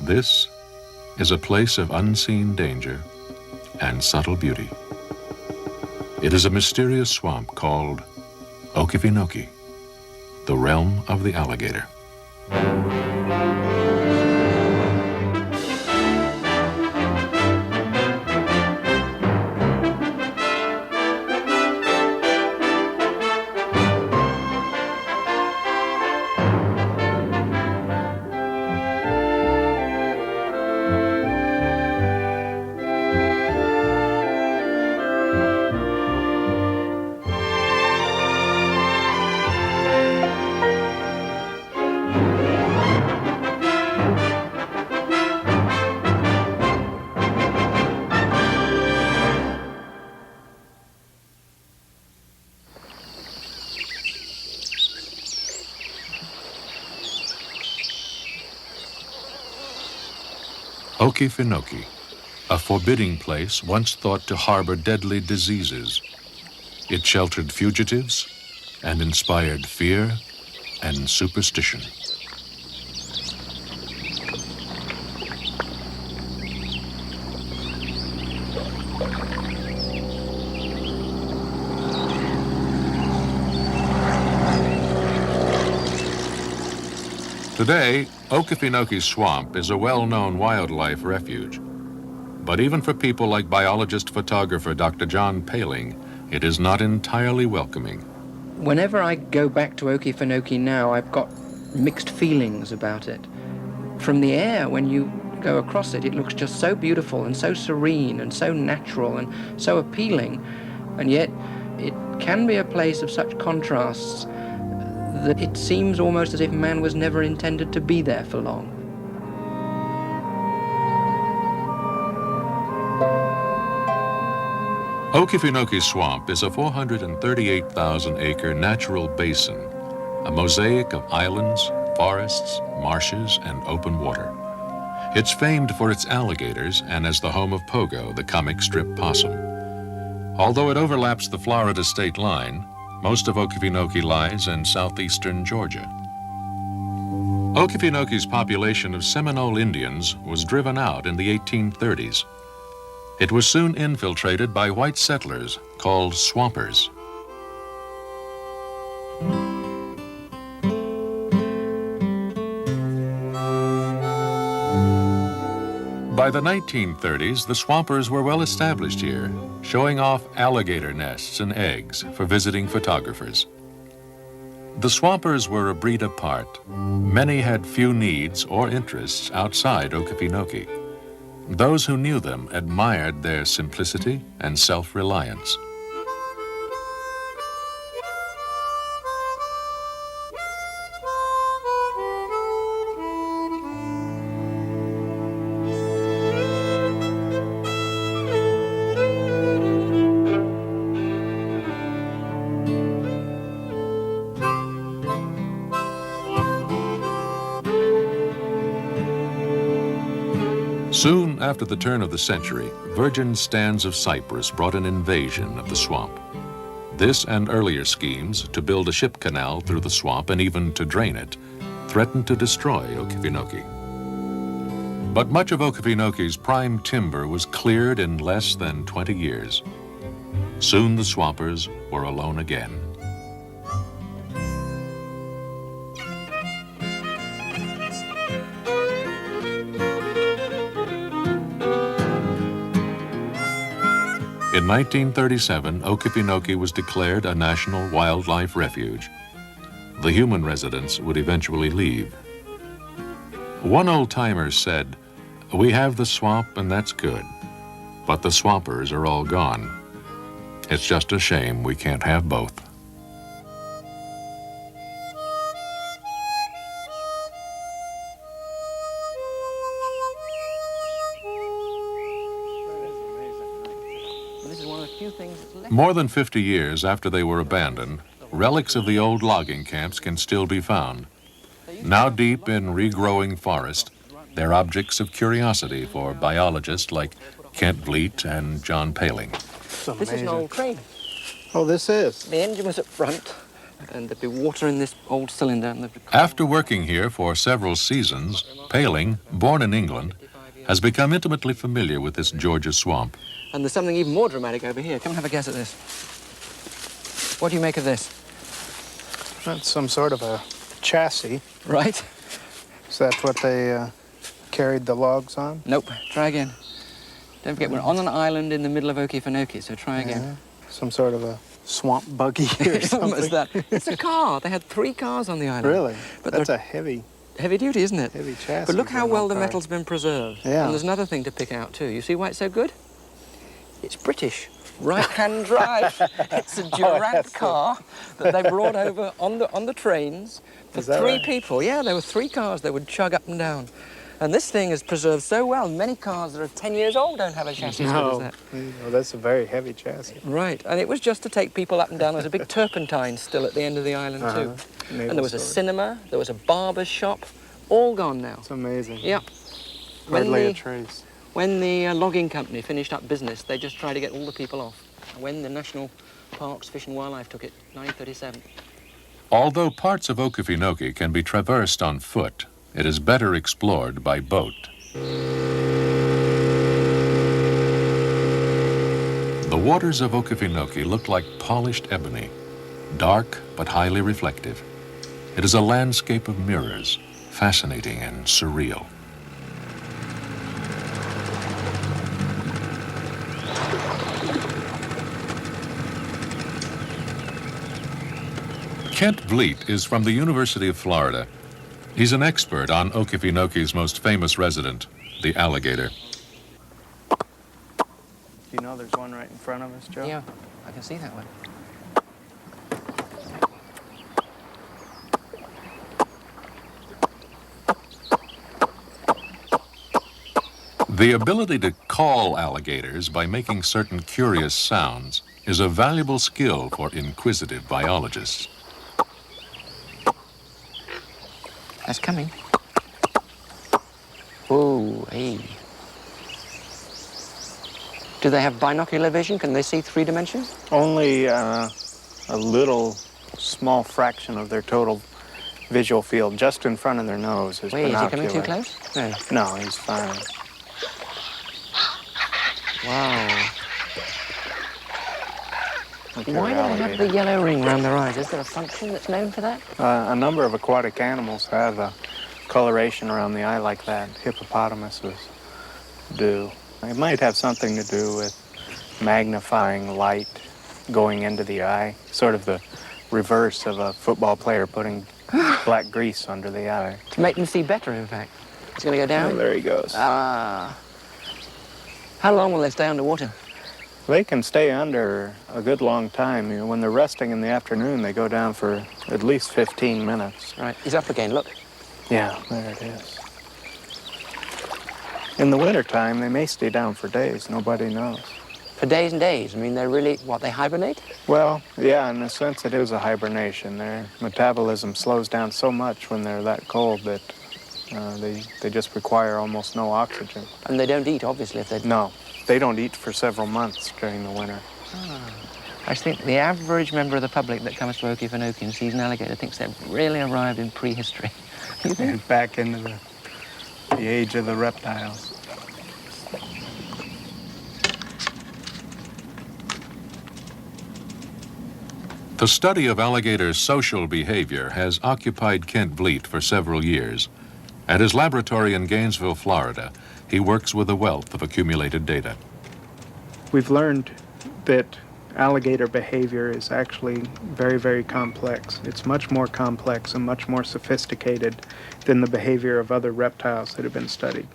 This is a place of unseen danger and subtle beauty. It is a mysterious swamp called Okefenokee, the realm of the alligator. Okefenokee, a forbidding place once thought to harbor deadly diseases. It sheltered fugitives and inspired fear and superstition. Today, Okefenokee Swamp is a well-known wildlife refuge. But even for people like biologist-photographer Dr. John Paling, it is not entirely welcoming. Whenever I go back to Okefenokee now, I've got mixed feelings about it. From the air, when you go across it, it looks just so beautiful and so serene and so natural and so appealing. And yet, it can be a place of such contrasts that it seems almost as if man was never intended to be there for long. Okefenokee Swamp is a 438,000-acre natural basin, a mosaic of islands, forests, marshes, and open water. It's famed for its alligators and as the home of Pogo, the comic strip possum. Although it overlaps the Florida state line, most of Okefenokee lies in southeastern Georgia. Okefenokee's population of Seminole Indians was driven out in the 1830s. It was soon infiltrated by white settlers called swampers. By the 1930s, the swampers were well established here, showing off alligator nests and eggs for visiting photographers. The swampers were a breed apart. Many had few needs or interests outside Okefenokee. Those who knew them admired their simplicity and self-reliance. Soon after the turn of the century, virgin stands of cypress brought an invasion of the swamp. This and earlier schemes to build a ship canal through the swamp and even to drain it threatened to destroy Okefenokee. But much of Okefenokee's prime timber was cleared in less than 20 years. Soon the swampers were alone again. In 1937, Okefenokee was declared a national wildlife refuge. The human residents would eventually leave. One old-timer said, "We have the swamp and that's good, but the swampers are all gone. It's just a shame we can't have both." More than 50 years after they were abandoned, relics of the old logging camps can still be found. Now deep in regrowing forest, they're objects of curiosity for biologists like Kent Vliet and John Paling. This is an old train. Oh, this is? The engine was up front, and there'd be water in this old cylinder. And After working here for several seasons, Paling, born in England, has become intimately familiar with this Georgia swamp. And there's something even more dramatic over here. Come and have a guess at this. What do you make of this? That's some sort of a chassis. Right? Is that what they carried the logs on? Nope. Try again. Don't forget, we're on an island in the middle of Okefenokee, so try again. Some sort of a swamp buggy or something. Almost that. It's a car. They had 3 cars on the island. Really? But that's a heavy duty, isn't it? Heavy chassis. But look how well the metal's been preserved. Yeah. And there's another thing to pick out too. You see why it's so good? It's British. Right-hand drive. It's a Durant car that they brought over on the trains for 3 right? people. Yeah, there were 3 cars they would chug up and down. And this thing is preserved so well. Many cars that are 10 years old don't have a chassis as good as that. Well, that's a very heavy chassis. Right, and it was just to take people up and down. There's a big turpentine still at the end of the island too. And there was a cinema, there was a barber's shop, all gone now. It's amazing. Yeah. Hardly a trace. When the logging company finished up business, they just tried to get all the people off. When the National Parks, Fish and Wildlife took it, 1937. Although parts of Okefenokee can be traversed on foot, it is better explored by boat. The waters of Okefenokee look like polished ebony, dark but highly reflective. It is a landscape of mirrors, fascinating and surreal. Kent Vliet is from the University of Florida. He's an expert on Okefenokee's most famous resident, the alligator. Do you know there's one right in front of us, Joe? Yeah, I can see that one. The ability to call alligators by making certain curious sounds is a valuable skill for inquisitive biologists. That's coming. Whoa, hey. Do they have binocular vision? Can they see 3 dimensions? Only a little small fraction of their total visual field, just in front of their nose, is Wait, is he coming binocular. too close? No. No, he's fine. Wow. Okay, Why do they have alligator. the yellow ring around their eyes? Is there a function that's known for that? A number of aquatic animals have a coloration around the eye like that. Hippopotamuses do. It might have something to do with magnifying light going into the eye, sort of the reverse of a football player putting black grease under the eye. To make them see better, in fact. It's going to go down? Oh, there he goes. Ah. How long will they stay underwater? They can stay under a good long time. You know, when they're resting in the afternoon, they go down for at least 15 minutes. Right, he's up again, look. Yeah, there it is. In the wintertime, they may stay down for days. Nobody knows. For days and days. I mean, they're really, what, they hibernate? Well, yeah, in a sense, it is a hibernation. Their metabolism slows down so much when they're that cold that they just require almost no oxygen. And they don't eat, obviously, if they... No, they don't eat for several months during the winter. I think the average member of the public that comes to Okefenokee and sees an alligator thinks they've really arrived in prehistory. And back into the age of the reptiles. The study of alligator social behavior has occupied Kent Vliet for several years. At his laboratory in Gainesville, Florida, he works with a wealth of accumulated data. We've learned that alligator behavior is actually very, very complex. It's much more complex and much more sophisticated than the behavior of other reptiles that have been studied.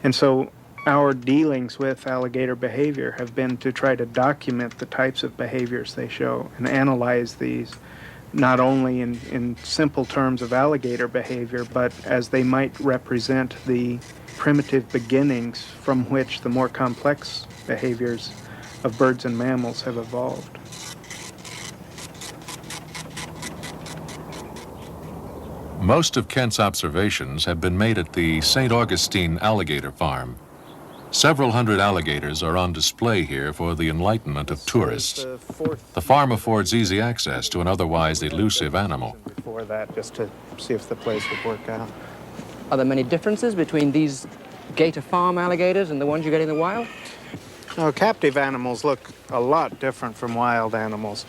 And so our dealings with alligator behavior have been to try to document the types of behaviors they show and analyze these not only in simple terms of alligator behavior, but as they might represent the primitive beginnings from which the more complex behaviors of birds and mammals have evolved. Most of Kent's observations have been made at the St. Augustine Alligator Farm. Several hundred alligators are on display here for the enlightenment of tourists. The farm affords easy access to an otherwise elusive animal. Before that, just to see if the place would work out. Are there many differences between these gator farm alligators and the ones you get in the wild? No, captive animals look a lot different from wild animals.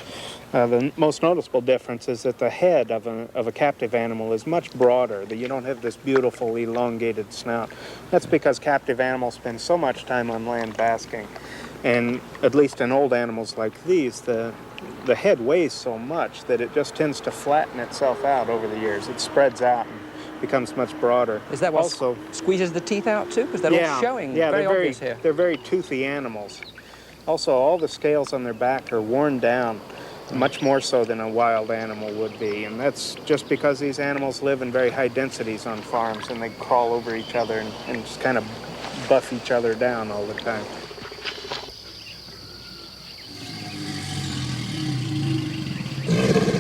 The most noticeable difference is that the head of a captive animal is much broader, that you don't have this beautiful elongated snout. That's because captive animals spend so much time on land basking. And at least in old animals like these, the head weighs so much that it just tends to flatten itself out over the years. It spreads out and becomes much broader. Is that what also squeezes the teeth out too? Because they're all showing, very obvious here. They're very toothy animals. Also, all the scales on their back are worn down, much more so than a wild animal would be. And that's just because these animals live in very high densities on farms, and they crawl over each other and just kind of buff each other down all the time.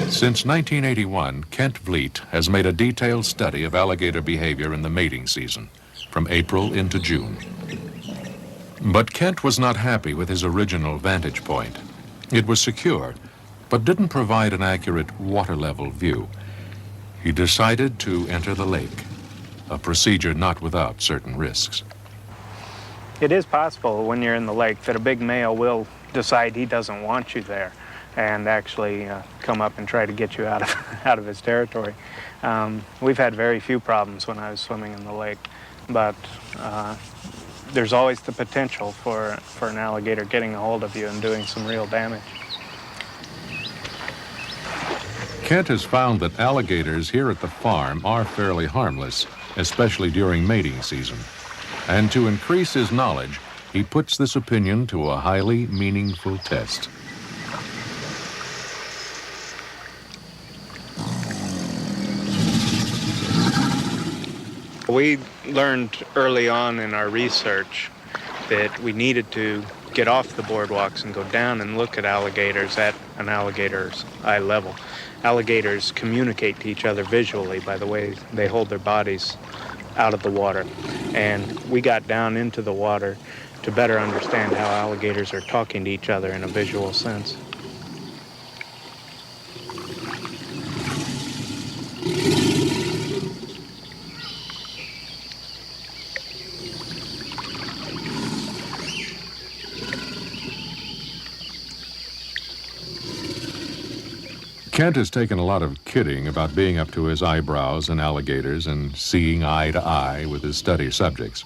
Since 1981, Kent Vliet has made a detailed study of alligator behavior in the mating season, from April into June. But Kent was not happy with his original vantage point. It was secure, but didn't provide an accurate water-level view. He decided to enter the lake, a procedure not without certain risks. It is possible when you're in the lake that a big male will decide he doesn't want you there and actually come up and try to get you out of his territory. We've had very few problems when I was swimming in the lake, but there's always the potential for an alligator getting a hold of you and doing some real damage. Kent has found that alligators here at the farm are fairly harmless, especially during mating season. And to increase his knowledge, he puts this opinion to a highly meaningful test. We learned early on in our research that we needed to get off the boardwalks and go down and look at alligators at an alligator's eye level. Alligators communicate to each other visually by the way they hold their bodies out of the water. And we got down into the water to better understand how alligators are talking to each other in a visual sense. Kent has taken a lot of kidding about being up to his eyebrows in alligators and seeing eye to eye with his study subjects.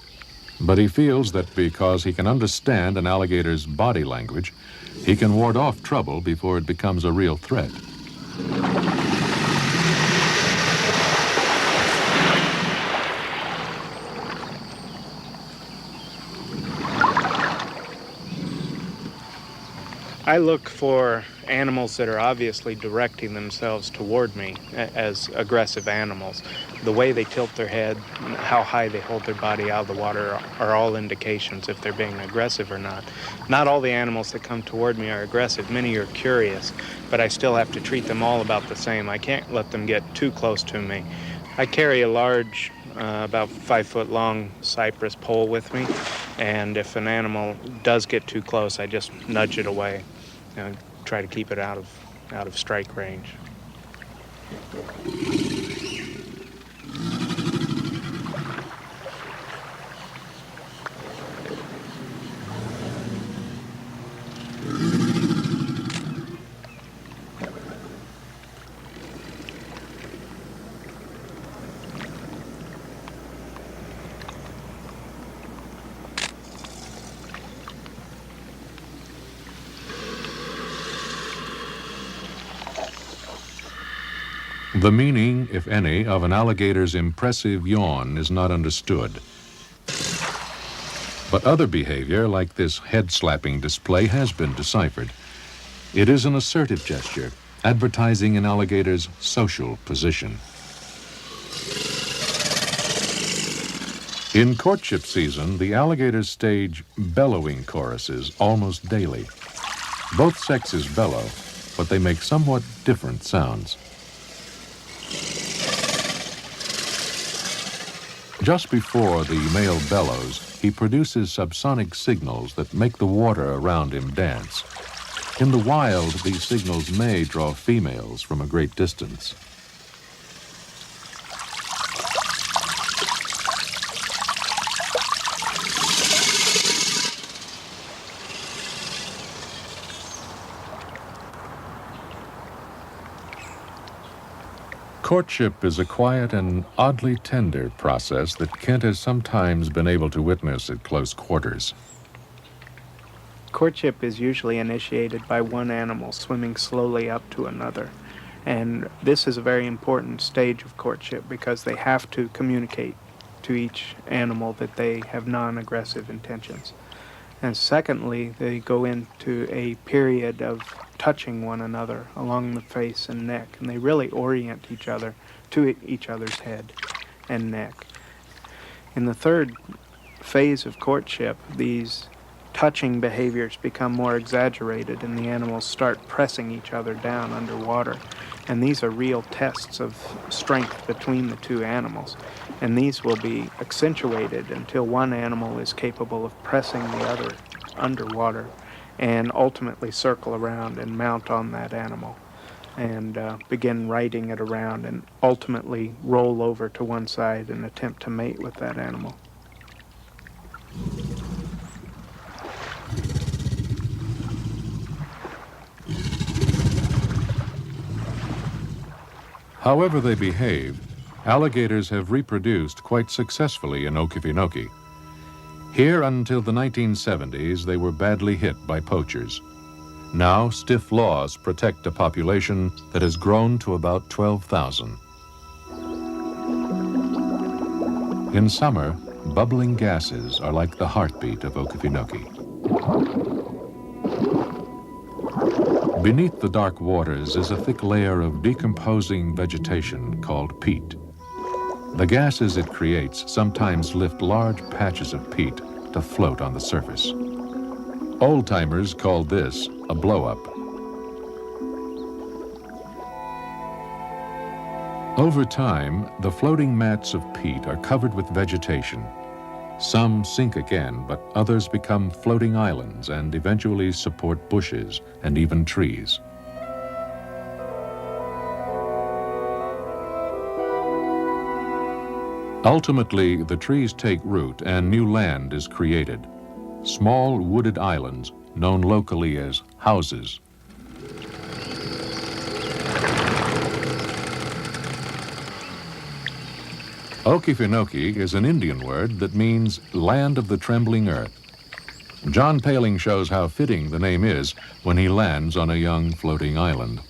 But he feels that because he can understand an alligator's body language, he can ward off trouble before it becomes a real threat. I look for animals that are obviously directing themselves toward me as aggressive animals. The way they tilt their head, how high they hold their body out of the water are all indications if they're being aggressive or not. Not all the animals that come toward me are aggressive. Many are curious, but I still have to treat them all about the same. I can't let them get too close to me. I carry a large, about 5 foot long cypress pole with me, and if an animal does get too close, I just nudge it away. Try to keep it out of strike range. The meaning, if any, of an alligator's impressive yawn is not understood. But other behavior, like this head-slapping display, has been deciphered. It is an assertive gesture, advertising an alligator's social position. In courtship season, the alligators stage bellowing choruses almost daily. Both sexes bellow, but they make somewhat different sounds. Just before the male bellows, he produces subsonic signals that make the water around him dance. In the wild, these signals may draw females from a great distance. Courtship is a quiet and oddly tender process that Kent has sometimes been able to witness at close quarters. Courtship is usually initiated by one animal swimming slowly up to another. And this is a very important stage of courtship because they have to communicate to each animal that they have non-aggressive intentions. And secondly, they go into a period of touching one another along the face and neck, and they really orient each other to each other's head and neck. In the third phase of courtship, these touching behaviors become more exaggerated and the animals start pressing each other down underwater. And these are real tests of strength between the two animals. And these will be accentuated until one animal is capable of pressing the other underwater and ultimately circle around and mount on that animal and begin riding it around and ultimately roll over to one side and attempt to mate with that animal. However they behave, alligators have reproduced quite successfully in Okefenokee. Here until the 1970s, they were badly hit by poachers. Now, stiff laws protect a population that has grown to about 12,000. In summer, bubbling gases are like the heartbeat of Okefenokee. Beneath the dark waters is a thick layer of decomposing vegetation called peat. The gases it creates sometimes lift large patches of peat to float on the surface. Old-timers called this a blow-up. Over time, the floating mats of peat are covered with vegetation. Some sink again, but others become floating islands and eventually support bushes and even trees. Ultimately, the trees take root and new land is created. Small wooded islands, known locally as houses. Okefenokee is an Indian word that means land of the trembling earth. John Paling shows how fitting the name is when he lands on a young floating island.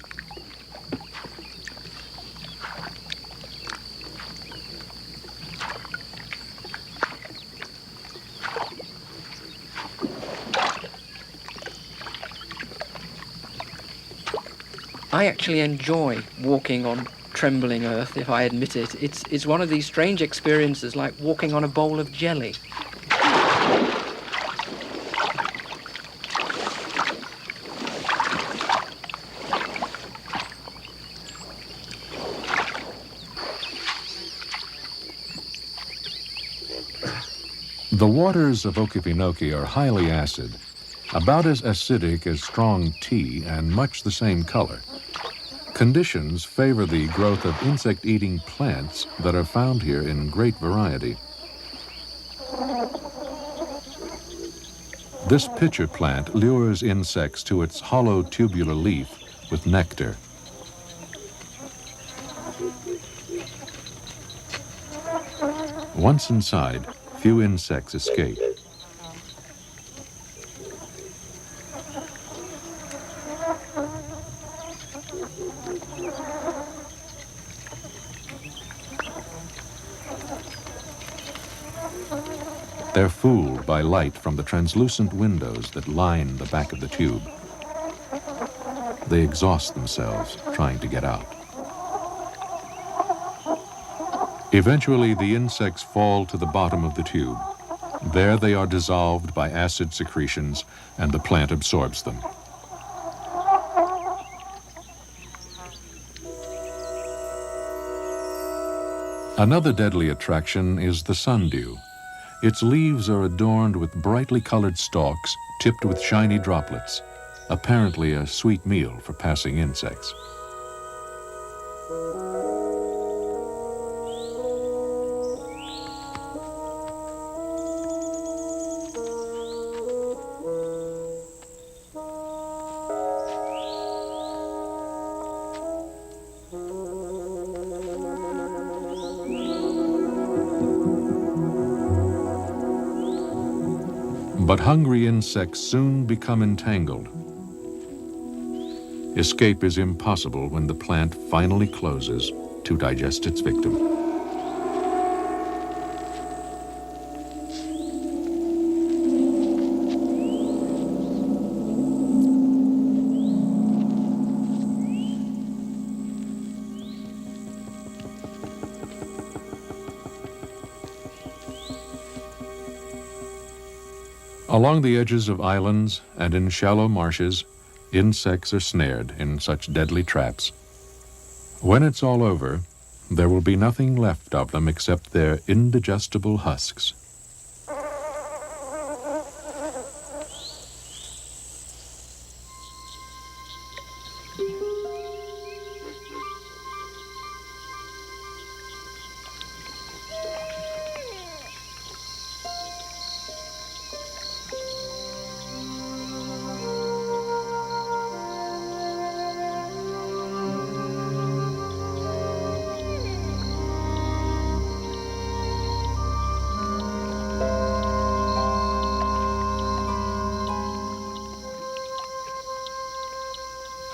I actually enjoy walking on trembling earth, if I admit it. It's one of these strange experiences like walking on a bowl of jelly. The waters of Okefenokee are highly acid, about as acidic as strong tea and much the same color. Conditions favor the growth of insect-eating plants that are found here in great variety. This pitcher plant lures insects to its hollow tubular leaf with nectar. Once inside, few insects escape. They're fooled by light from the translucent windows that line the back of the tube. They exhaust themselves trying to get out. Eventually, the insects fall to the bottom of the tube. There they are dissolved by acid secretions, and the plant absorbs them. Another deadly attraction is the sundew. Its leaves are adorned with brightly colored stalks tipped with shiny droplets, apparently a sweet meal for passing insects. But hungry insects soon become entangled. Escape is impossible when the plant finally closes to digest its victim. Along the edges of islands and in shallow marshes, insects are snared in such deadly traps. When it's all over, there will be nothing left of them except their indigestible husks.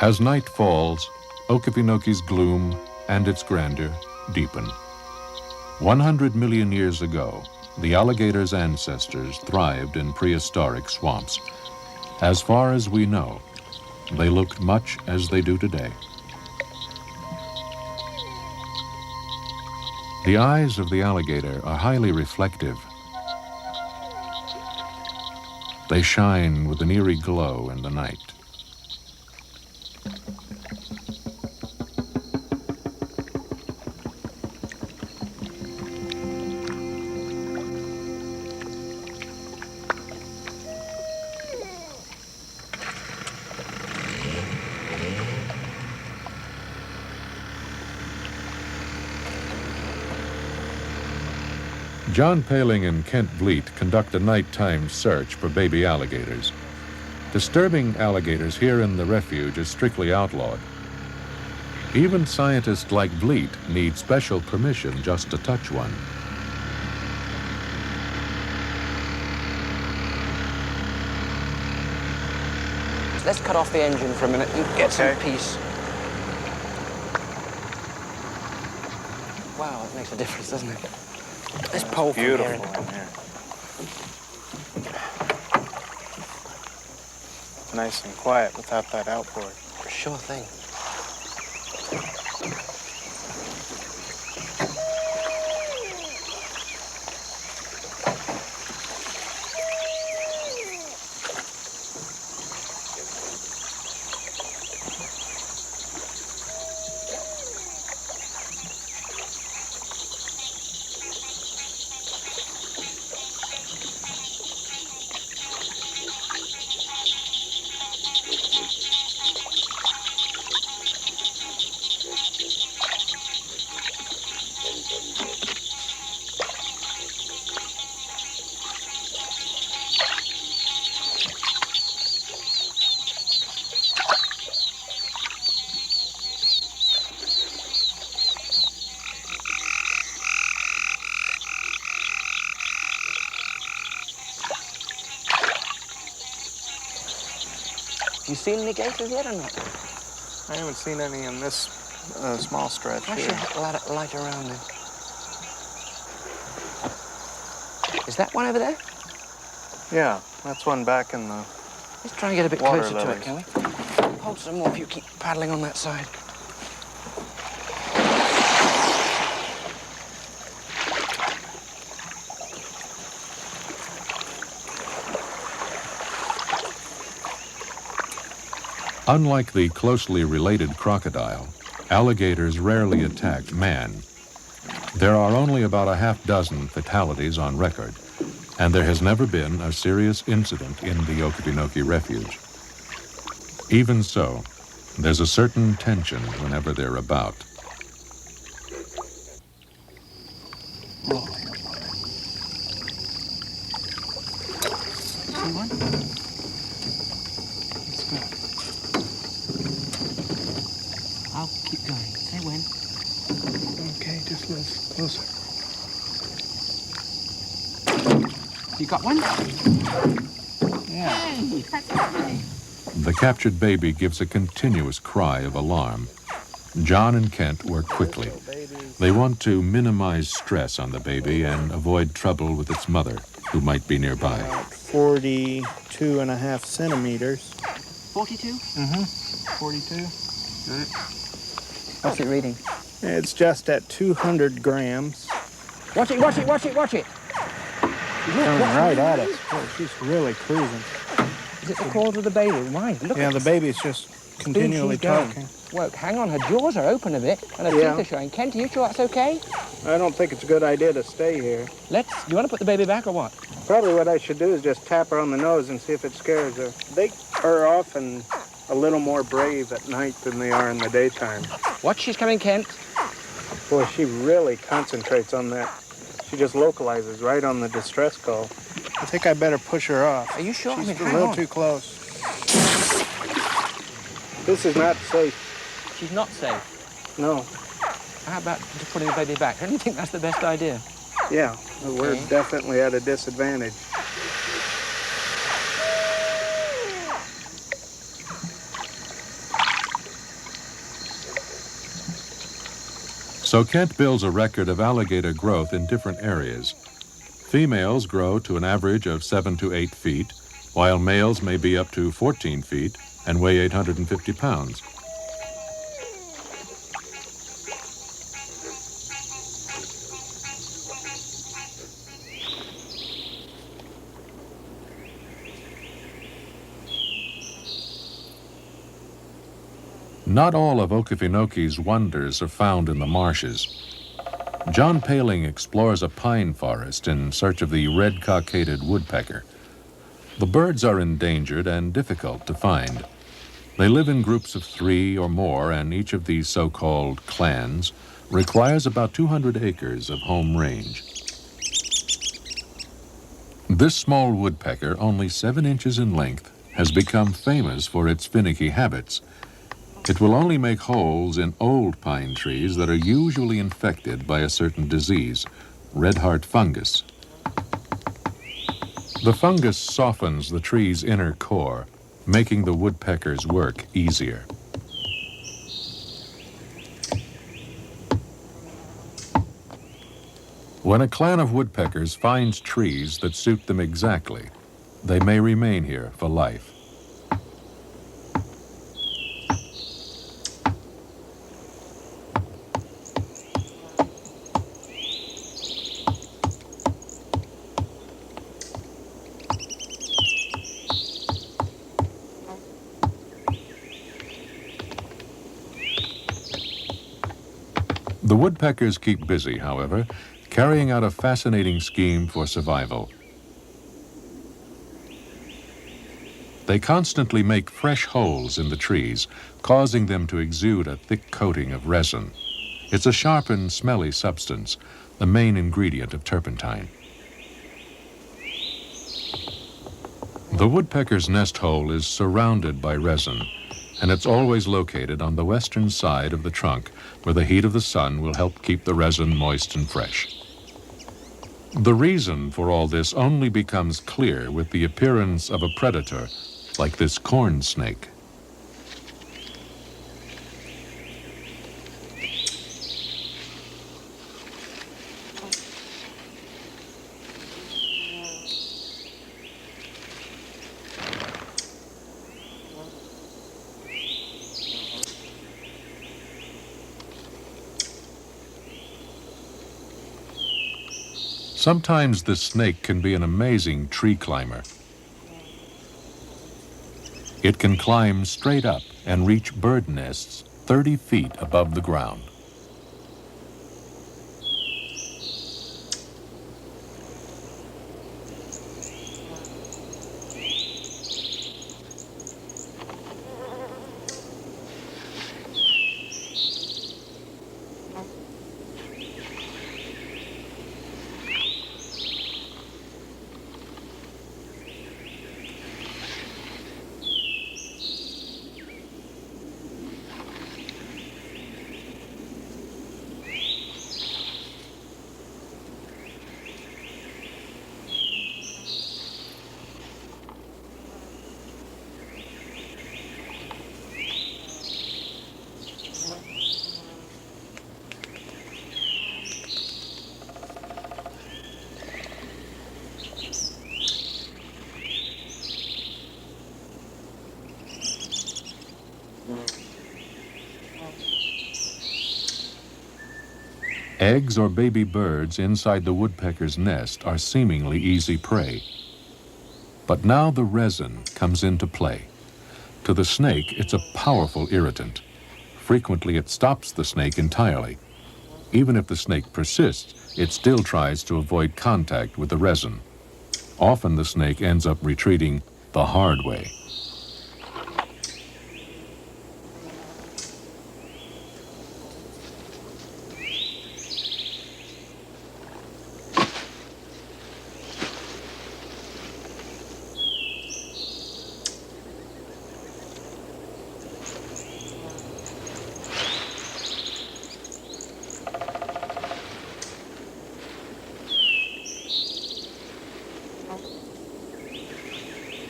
As night falls, Okefenoke's gloom and its grandeur deepen. 100 million years ago, the alligator's ancestors thrived in prehistoric swamps. As far as we know, they looked much as they do today. The eyes of the alligator are highly reflective. They shine with an eerie glow in the night. John Paling and Kent Vliet conduct a nighttime search for baby alligators. Disturbing alligators here in the refuge is strictly outlawed. Even scientists like Vliet need special permission just to touch one. Let's cut off the engine for a minute and get some peace. Wow, it makes a difference, doesn't it? This pole from here. Beautiful in here. Nice and quiet without that outboard. Sure thing. Have you seen any gators yet or not? I haven't seen any in this small stretch I here. should light around then. Is that one over there? Yeah, that's one back in the... Let's try and get a bit Water closer to lilies. it, can we? Hold some more if you keep paddling on that side. Unlike the closely related crocodile, alligators rarely attack man. There are only about a half dozen fatalities on record, and there has never been a serious incident in the Okefenokee Refuge. Even so, there's a certain tension whenever they're about. See one? Let's go. I'll keep going. Say when. Okay, just a little closer. You got one? Yeah. Hey, that's lovely. The captured baby gives a continuous cry of alarm. John and Kent work quickly. They want to minimize stress on the baby and avoid trouble with its mother, who might be nearby. 42.5 centimeters. 42? Mm-hmm. 42. Right. What's it reading? It's just at 200 grams. Watch it, watch it, watch it, watch it. Coming right at us. Boy, she's really cruising. Is it the claws of the baby? Why? Look Yeah, at the baby's just continually she's going. talking. Well, hang on, her jaws are open a bit and her Yeah. teeth are showing. Kent, are you sure that's okay? I don't think it's a good idea to stay here. Do you want to put the baby back or what? Probably what I should do is just tap her on the nose and see if it scares her. They are often a little more brave at night than they are in the daytime. Watch, she's coming, Kent. Boy, she really concentrates on that. She just localizes right on the distress call. I think I better push her off. Are you sure? She's I mean, a hang little on. too close. This is not safe. She's not safe. No. How about just putting the baby back? Don't you think that's the best idea? Yeah, we're Okay. definitely at a disadvantage. So Kent builds a record of alligator growth in different areas. Females grow to an average of 7 to 8 feet, while males may be up to 14 feet and weigh 850 pounds. Not all of Okefenokee's wonders are found in the marshes. John Paling explores a pine forest in search of the red-cockaded woodpecker. The birds are endangered and difficult to find. They live in groups of 3 or more, and each of these so-called clans requires about 200 acres of home range. This small woodpecker, only 7 inches in length, has become famous for its finicky habits. It will only make holes in old pine trees that are usually infected by a certain disease, red heart fungus. The fungus softens the tree's inner core, making the woodpecker's work easier. When a clan of woodpeckers finds trees that suit them exactly, they may remain here for life. The woodpeckers keep busy, however, carrying out a fascinating scheme for survival. They constantly make fresh holes in the trees, causing them to exude a thick coating of resin. It's a sharp and smelly substance, the main ingredient of turpentine. The woodpecker's nest hole is surrounded by resin, and it's always located on the western side of the trunk, where the heat of the sun will help keep the resin moist and fresh. The reason for all this only becomes clear with the appearance of a predator, like this corn snake. Sometimes the snake can be an amazing tree climber. It can climb straight up and reach bird nests 30 feet above the ground. Eggs or baby birds inside the woodpecker's nest are seemingly easy prey. But now the resin comes into play. To the snake, it's a powerful irritant. Frequently, it stops the snake entirely. Even if the snake persists, it still tries to avoid contact with the resin. Often the snake ends up retreating the hard way.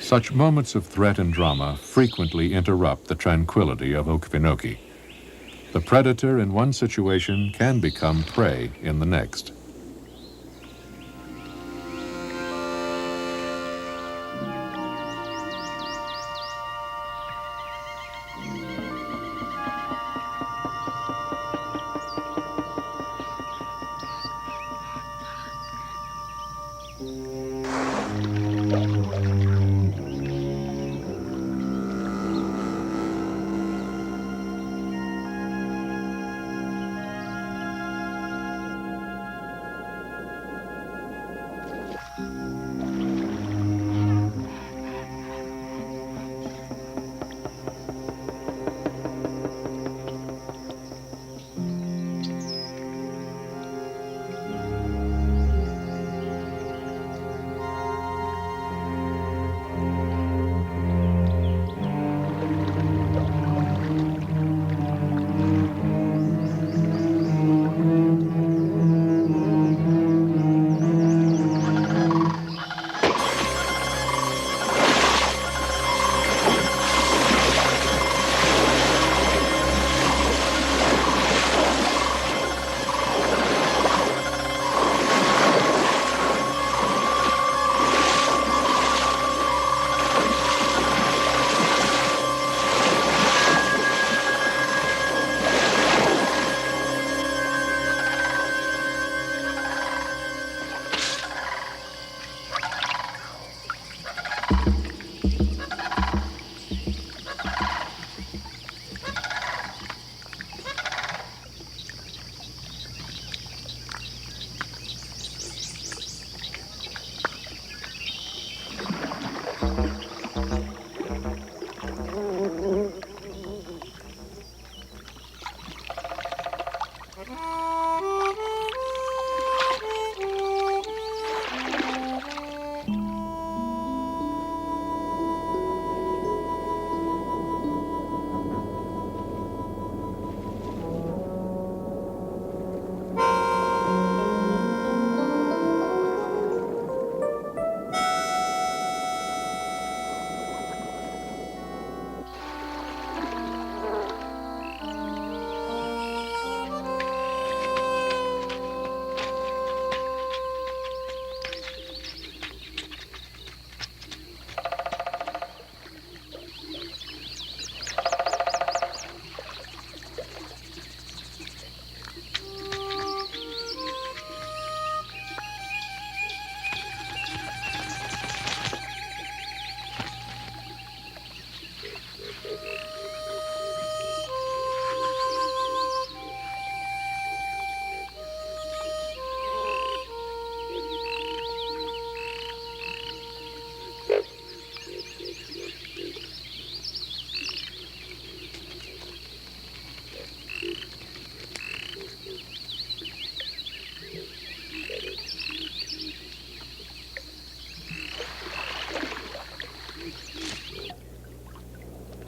Such moments of threat and drama frequently interrupt the tranquility of Okefenokee. The predator in one situation can become prey in the next.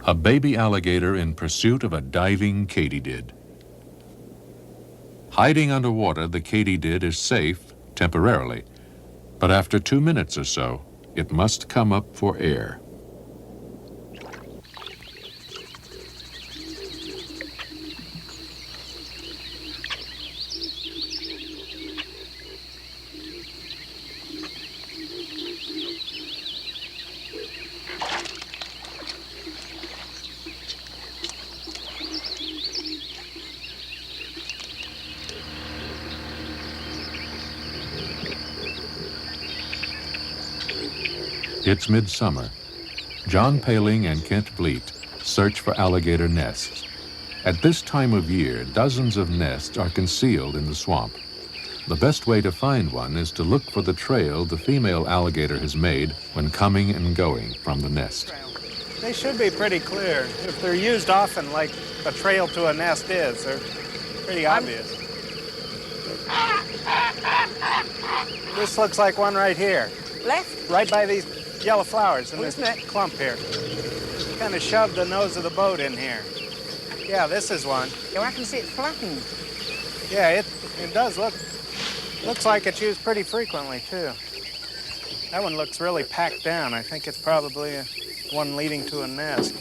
A baby alligator in pursuit of a diving katydid. Hiding underwater, the katydid is safe temporarily, but after 2 minutes or so, it must come up for air. It's midsummer. John Paling and Kent Vliet search for alligator nests. At this time of year, dozens of nests are concealed in the swamp. The best way to find one is to look for the trail the female alligator has made when coming and going from the nest. They should be pretty clear. If they're used often like a trail to a nest is, they're pretty obvious. This looks like one right here. Left? Right by these yellow flowers in this clump here. Kind of shoved the nose of the boat in here. Yeah, this is one. Oh, I can see it flattened. Yeah, it does looks like it's used pretty frequently too. That one looks really packed down. I think it's probably one leading to a nest.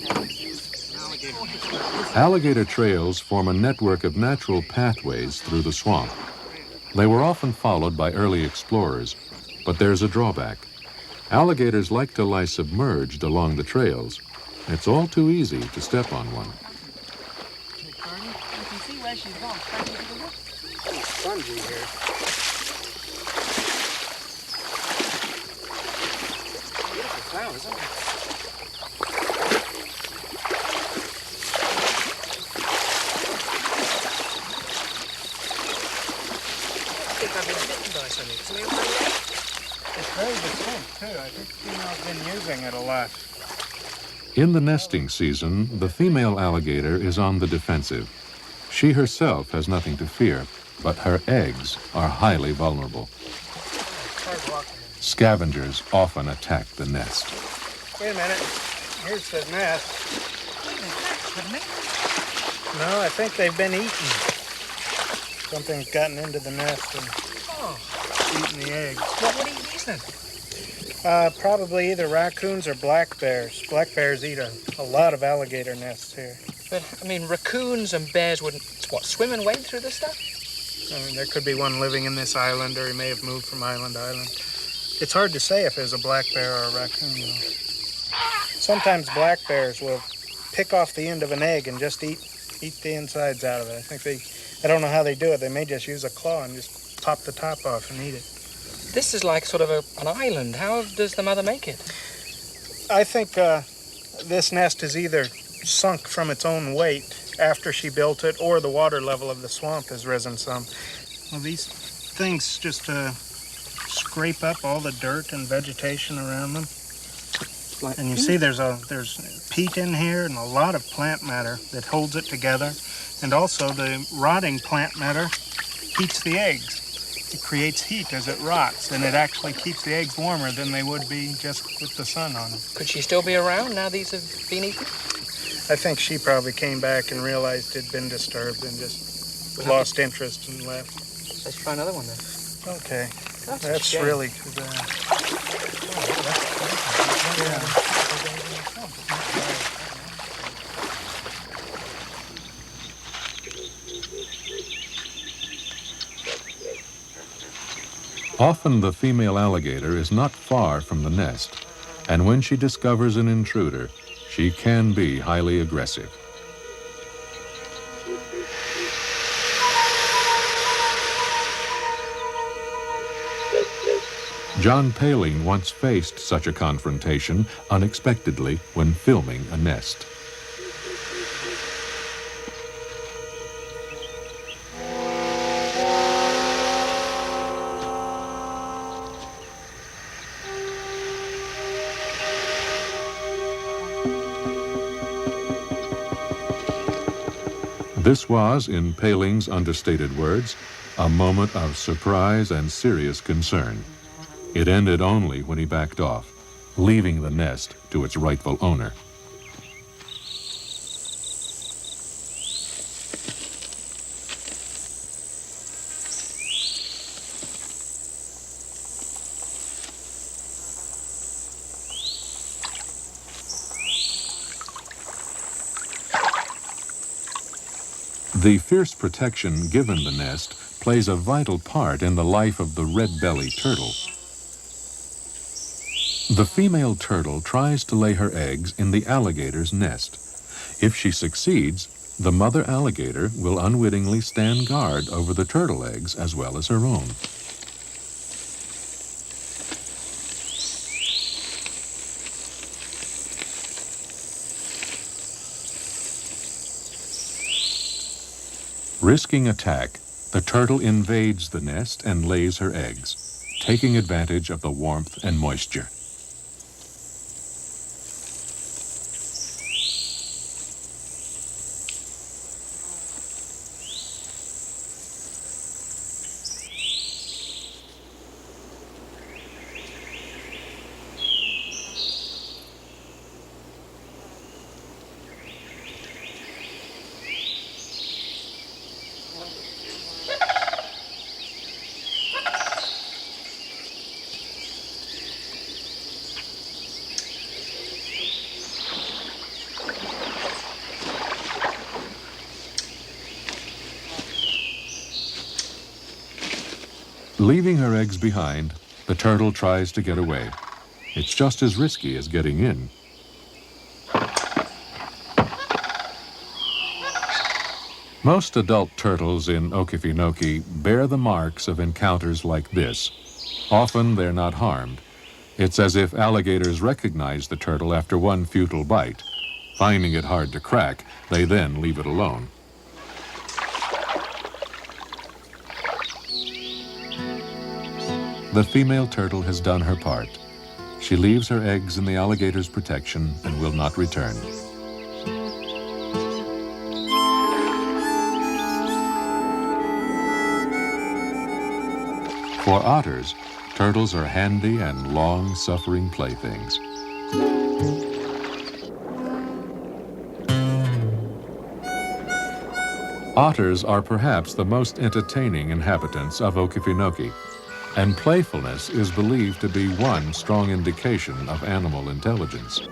Alligator trails form a network of natural pathways through the swamp. They were often followed by early explorers, but there's a drawback. Alligators like to lie submerged along the trails. It's all too easy to step on one. You can see where she's gone. It's spongy here. Beautiful flowers, aren't they? I think I've been bitten by something. It's very distinct too. I think females been using it a lot. In the nesting season, the female alligator is on the defensive. She herself has nothing to fear, but her eggs are highly vulnerable. Scavengers often attack the nest. Wait a minute. Here's the nest. No, I think they've been eaten. Something's gotten into the nest and eaten the eggs. What would eat these then? Probably either raccoons or black bears. Black bears eat a lot of alligator nests here. But, I mean, raccoons and bears wouldn't, swim and wade through this stuff? I mean, there could be one living in this island, or he may have moved from island to island. It's hard to say if there's a black bear or a raccoon, though. Sometimes black bears will pick off the end of an egg and just eat the insides out of it. I don't know how they do it. They may just use a claw and just pop the top off and eat it. This is like sort of an island. How does the mother make it? I think this nest is either sunk from its own weight after she built it, or the water level of the swamp has risen some. Well, these things just scrape up all the dirt and vegetation around them. And you see there's peat in here and a lot of plant matter that holds it together. And also the rotting plant matter heats the eggs. It creates heat as it rots, and it actually keeps the eggs warmer than they would be just with the sun on them. Could she still be around now these have been eaten? I think she probably came back and realized it'd been disturbed and just lost interest and left. Let's try another one then. Okay. That's a That's shame. really too bad. Often the female alligator is not far from the nest, and when she discovers an intruder, she can be highly aggressive. John Paling once faced such a confrontation unexpectedly when filming a nest. This was, in Paling's understated words, a moment of surprise and serious concern. It ended only when he backed off, leaving the nest to its rightful owner. The fierce protection given the nest plays a vital part in the life of the red-bellied turtle. The female turtle tries to lay her eggs in the alligator's nest. If she succeeds, the mother alligator will unwittingly stand guard over the turtle eggs as well as her own. Risking attack, the turtle invades the nest and lays her eggs, taking advantage of the warmth and moisture. Leaving her eggs behind, the turtle tries to get away. It's just as risky as getting in. Most adult turtles in Okefenokee bear the marks of encounters like this. Often they're not harmed. It's as if alligators recognize the turtle after one futile bite. Finding it hard to crack, they then leave it alone. The female turtle has done her part. She leaves her eggs in the alligator's protection and will not return. For otters, turtles are handy and long-suffering playthings. Otters are perhaps the most entertaining inhabitants of Okefenokee, and playfulness is believed to be one strong indication of animal intelligence.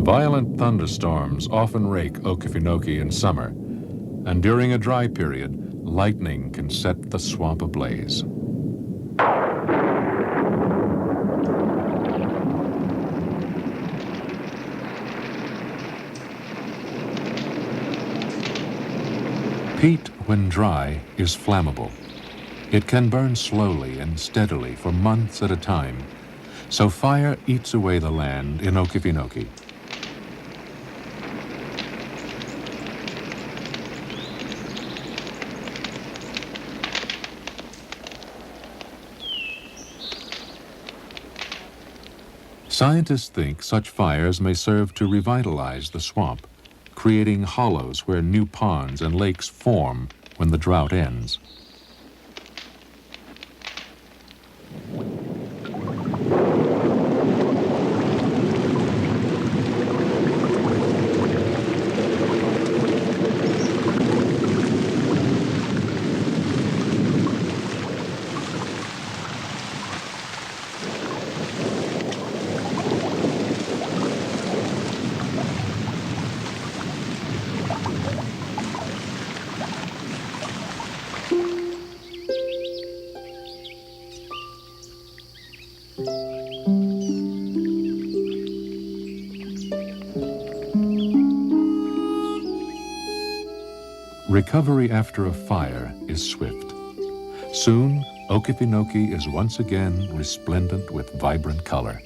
Violent thunderstorms often rake Okefenokee in summer, and during a dry period, lightning can set the swamp ablaze. Peat, when dry, is flammable. It can burn slowly and steadily for months at a time, so fire eats away the land in Okefenokee. Scientists think such fires may serve to revitalize the swamp, creating hollows where new ponds and lakes form when the drought ends. Recovery after a fire is swift. Soon, Okefenokee is once again resplendent with vibrant color.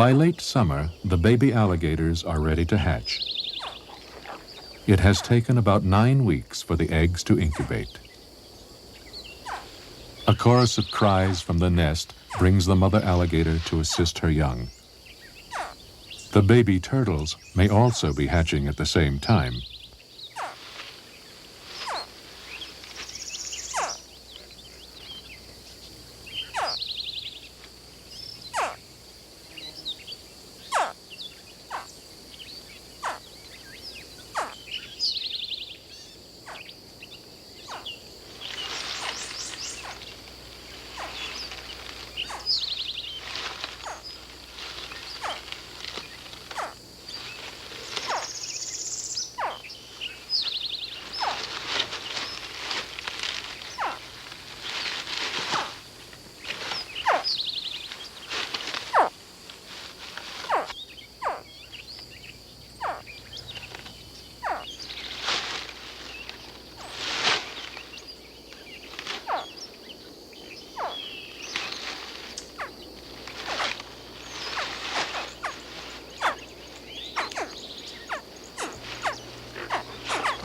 By late summer, the baby alligators are ready to hatch. It has taken about 9 weeks for the eggs to incubate. A chorus of cries from the nest brings the mother alligator to assist her young. The baby turtles may also be hatching at the same time.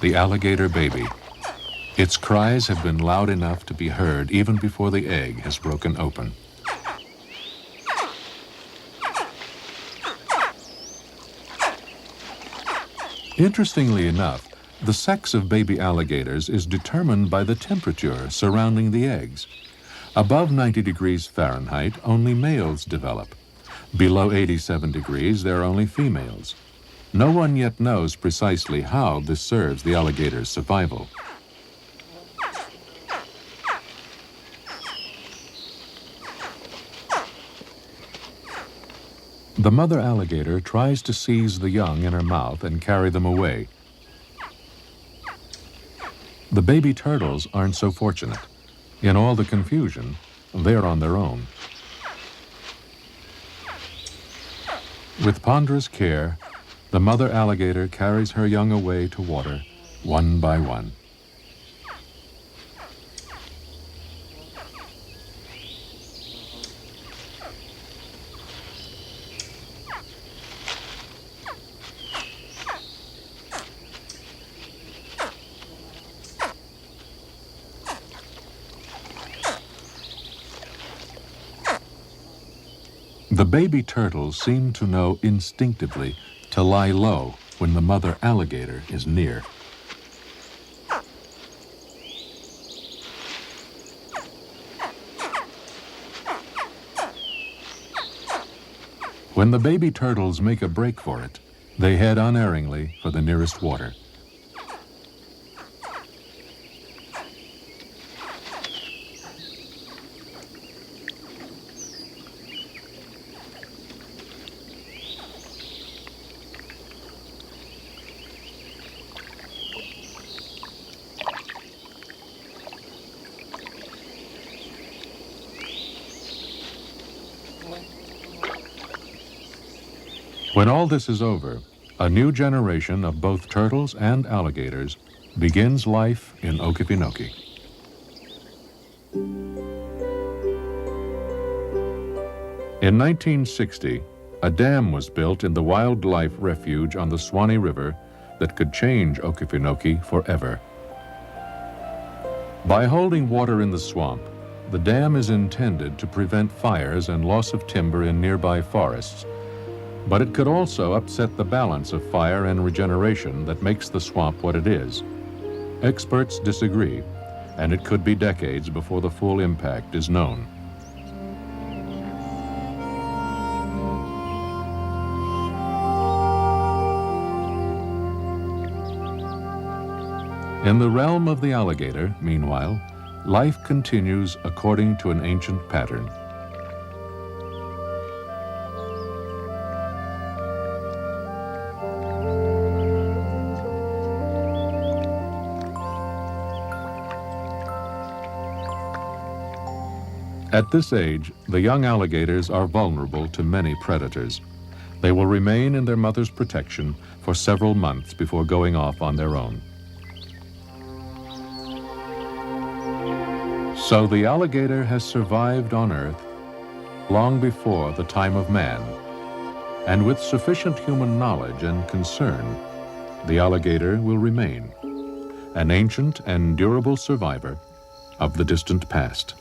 The alligator baby. Its cries have been loud enough to be heard even before the egg has broken open. Interestingly enough, the sex of baby alligators is determined by the temperature surrounding the eggs. Above 90 degrees Fahrenheit, only males develop. Below 87 degrees, there are only females. No one yet knows precisely how this serves the alligator's survival. The mother alligator tries to seize the young in her mouth and carry them away. The baby turtles aren't so fortunate. In all the confusion, they're on their own. With ponderous care, the mother alligator carries her young away to water, one by one. The baby turtles seem to know instinctively to lie low when the mother alligator is near. When the baby turtles make a break for it, they head unerringly for the nearest water. When all this is over, a new generation of both turtles and alligators begins life in Okefenokee. In 1960, a dam was built in the wildlife refuge on the Swanee River that could change Okefenokee forever. By holding water in the swamp, the dam is intended to prevent fires and loss of timber in nearby forests, but it could also upset the balance of fire and regeneration that makes the swamp what it is. Experts disagree, and it could be decades before the full impact is known. In the realm of the alligator, meanwhile, life continues according to an ancient pattern. At this age, the young alligators are vulnerable to many predators. They will remain in their mother's protection for several months before going off on their own. So the alligator has survived on Earth long before the time of man, And with sufficient human knowledge and concern, the alligator will remain an ancient and durable survivor of the distant past.